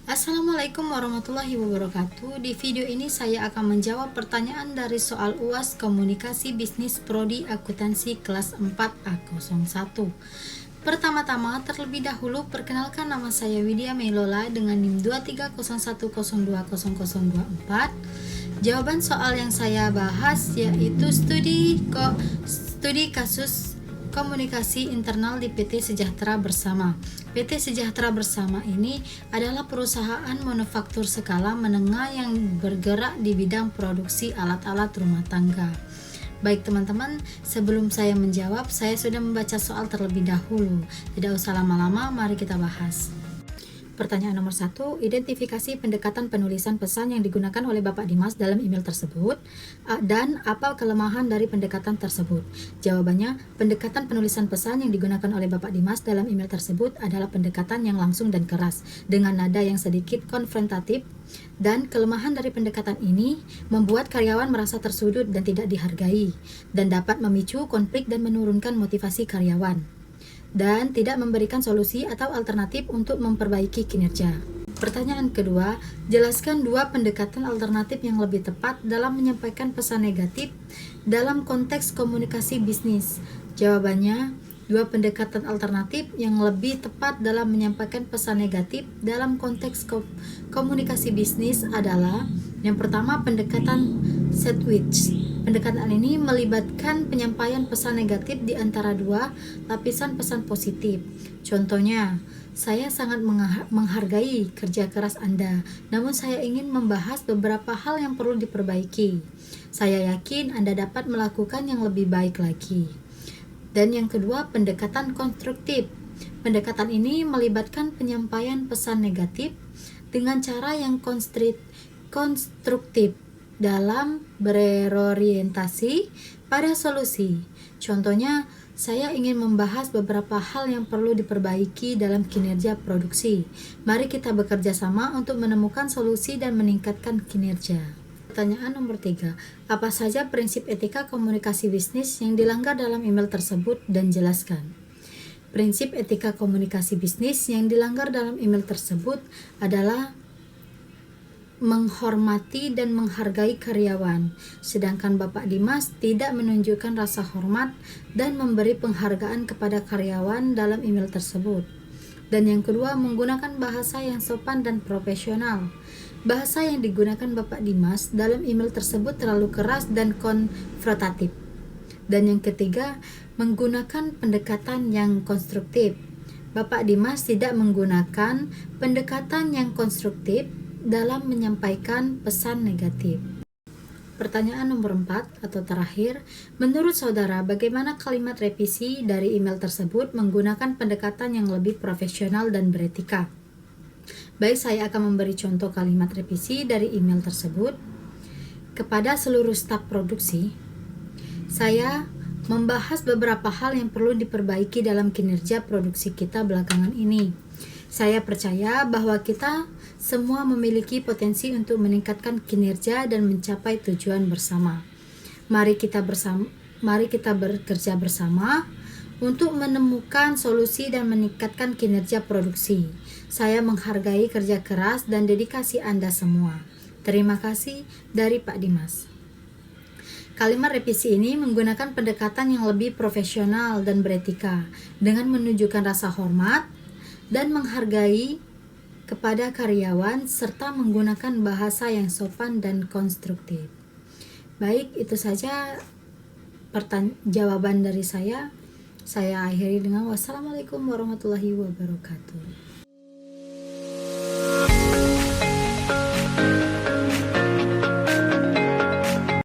Assalamualaikum warahmatullahi wabarakatuh. Di video ini saya akan menjawab pertanyaan dari soal UAS Komunikasi Bisnis Prodi Akuntansi kelas 4A01. Pertama-tama, terlebih dahulu perkenalkan, nama saya Widya Meilola dengan NIM 23010200024. Jawaban soal yang saya bahas yaitu studi kasus komunikasi internal di PT Sejahtera Bersama. PT Sejahtera Bersama ini adalah perusahaan manufaktur skala menengah yang bergerak di bidang produksi alat-alat rumah tangga. Baik teman-teman, sebelum saya menjawab, saya sudah membaca soal terlebih dahulu. Tidak usah lama-lama, mari kita bahas. Pertanyaan nomor 1, identifikasi pendekatan penulisan pesan yang digunakan oleh Bapak Dimas dalam email tersebut dan apa kelemahan dari pendekatan tersebut. Jawabannya, pendekatan penulisan pesan yang digunakan oleh Bapak Dimas dalam email tersebut adalah pendekatan yang langsung dan keras dengan nada yang sedikit konfrontatif, dan kelemahan dari pendekatan ini membuat karyawan merasa tersudut dan tidak dihargai dan dapat memicu konflik dan menurunkan motivasi karyawan, dan tidak memberikan solusi atau alternatif untuk memperbaiki kinerja. Pertanyaan kedua, jelaskan dua pendekatan alternatif yang lebih tepat dalam menyampaikan pesan negatif dalam konteks komunikasi bisnis. Jawabannya, dua pendekatan alternatif yang lebih tepat dalam menyampaikan pesan negatif dalam konteks komunikasi bisnis adalah yang pertama, pendekatan sandwich. Pendekatan ini melibatkan penyampaian pesan negatif di antara dua lapisan pesan positif. Contohnya, saya sangat menghargai kerja keras Anda, namun saya ingin membahas beberapa hal yang perlu diperbaiki. Saya yakin Anda dapat melakukan yang lebih baik lagi. Dan yang kedua, pendekatan konstruktif. Pendekatan ini melibatkan penyampaian pesan negatif dengan cara yang konstruktif dalam berorientasi pada solusi. Contohnya, saya ingin membahas beberapa hal yang perlu diperbaiki dalam kinerja produksi. Mari kita bekerja sama untuk menemukan solusi dan meningkatkan kinerja. Pertanyaan nomor 3. Apa saja prinsip etika komunikasi bisnis yang dilanggar dalam email tersebut dan jelaskan. Prinsip etika komunikasi bisnis yang dilanggar dalam email tersebut adalah menghormati dan menghargai karyawan, sedangkan Bapak Dimas tidak menunjukkan rasa hormat dan memberi penghargaan kepada karyawan dalam email tersebut. Dan yang kedua, menggunakan bahasa yang sopan dan profesional. Bahasa yang digunakan Bapak Dimas dalam email tersebut terlalu keras dan konfrontatif. Dan yang ketiga, menggunakan pendekatan yang konstruktif. Bapak Dimas tidak menggunakan pendekatan yang konstruktif dalam menyampaikan pesan negatif. Pertanyaan nomor 4 atau terakhir, menurut saudara bagaimana kalimat revisi dari email tersebut menggunakan pendekatan yang lebih profesional dan beretika? Baik, saya akan memberi contoh kalimat revisi dari email tersebut. Kepada seluruh staf produksi, saya membahas beberapa hal yang perlu diperbaiki dalam kinerja produksi kita belakangan ini. Saya percaya bahwa kita semua memiliki potensi untuk meningkatkan kinerja dan mencapai tujuan bersama. Mari kita bekerja bersama untuk menemukan solusi dan meningkatkan kinerja produksi. Saya menghargai kerja keras dan dedikasi Anda semua. Terima kasih, dari Pak Dimas. Kalimat revisi ini menggunakan pendekatan yang lebih profesional dan beretika dengan menunjukkan rasa hormat dan menghargai kepada karyawan serta menggunakan bahasa yang sopan dan konstruktif. Baik, itu saja jawaban dari saya. Saya akhiri dengan wassalamualaikum warahmatullahi wabarakatuh.